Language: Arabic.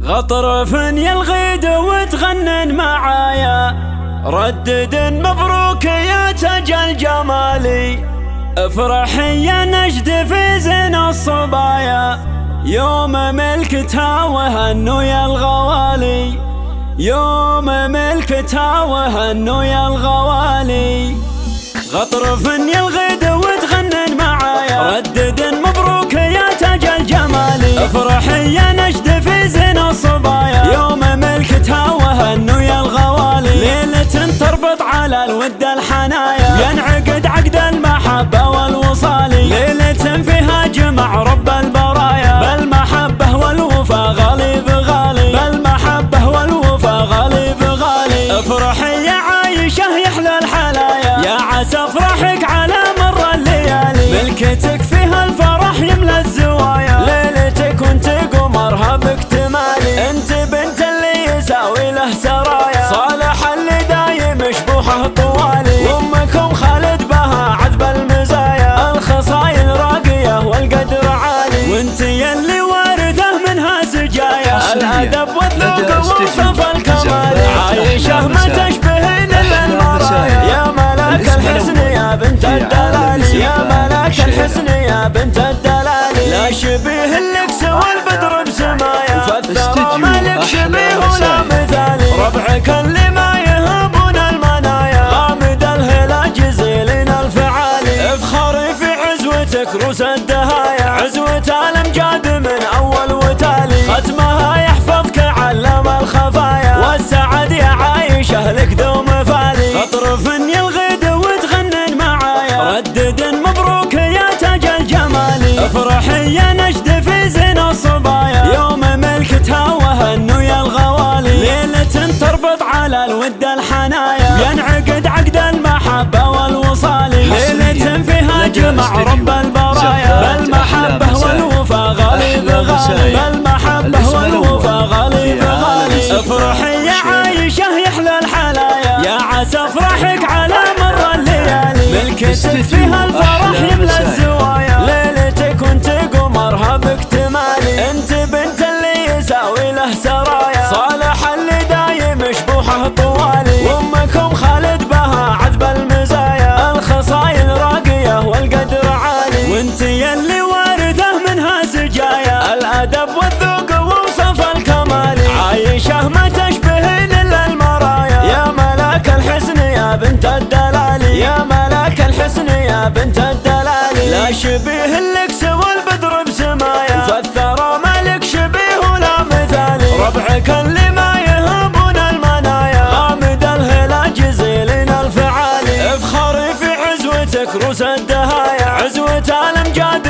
غطرف يلغيد وتغنن معايا، ردد مبروك يا تاج الجمالي. افرح يا نجد في زين الصبايا، يوم ملكتها وهنوا يا الغوالي، يوم ملكتها وهنوا يا الغوالي. غطرف يلغيد وتغنن معايا، ردد مبروك يا تاج الجمالي. افرح يا نجد في زين الصبايا، يوم ملكتها وهنوا يا الغوالي. ليلة تربط على الود الحنايا، ينعقد عقد المحبة والوصال. ليلة فيها جمع رب البرايا، بالمحبة والوفا غالي بغالي، بالمحبة والوفا غالي بغالي. افرح يا عايشة يحلى الحلايا، يا عسى افرحك على مر الليالي. ملكتك فيها الفرح يملى الزوايا، ليلتك وانت قمرها باكتمالي. انت بنت اللي يساوي له سرايا، صالح اللي دايم شبوحه طوالي. وامكم خالد بها عذب المزايا، الخصايل راقية والقدر عالي. وانت يلي وارثه منها سجايا، الادب والذوق وصف الكمال. عايشة ما تشبهين الا المرايا، يا ملاك الحسن يا بنت الدلال، يا ملاك الحسن يا بنت الدلال. لا شبيه لك سوى البدر بسمايا، فالثرى ما لك شبيه ولا مثالي. ربعك اللي ما يهبون المنايا، غامد الهلا جزيلين الفعالي. افخري في عزوتك روس الدهايا، عزوة الامجاد من اول وتالي. ختمها يحفظك علم الخفايا، والسعد يا عايشة لك دوم فالي. غطرف يلغيد وتغنن معايا، ردد مبروك يا تاج الجمالي. افرح يا نجد في زين الصبايا، يوم ملكتها وهنوا يا الغوالي. ليلة تربط على الود الحنايا، ينعقد عقد المحبة والوصال. ليلة فيها جمع رب البرايا، بالمحبة والوفا غالي بغالي، بالمحبة والوفا غالي بغالي. افرح يا عايشة يحلى الحلايا، يا عسى افرحك على مر الليالي. ملكتك فيها الفرح يملى الزوايا، ليلتك وانت قمرها باكتمالي. انت بنت اللي يساوي له سرايا، صالح اللي دايم شبوحه طوالي. وامكم خالد بها عذب المزايا، الخصايل راقية والقدر عالي. وانت يلي وارثه منها سجايا، الادب والذوق وصف الكمال. عايشة ما تشبهين الا المرايا، يا ملاك الحسن يا بنت الدلال، يا ملاك الحسن يا بنت الدلال. لا شبيه لك سوى البدر بسمايا، فالثرى ما لك شبيه ولا مثالي. ربعك اللي ما يهبون المنايا، غامد الهلا جزيلين الفعالي. افخري في عزوتك روس الدهايا، عزوة الامجاد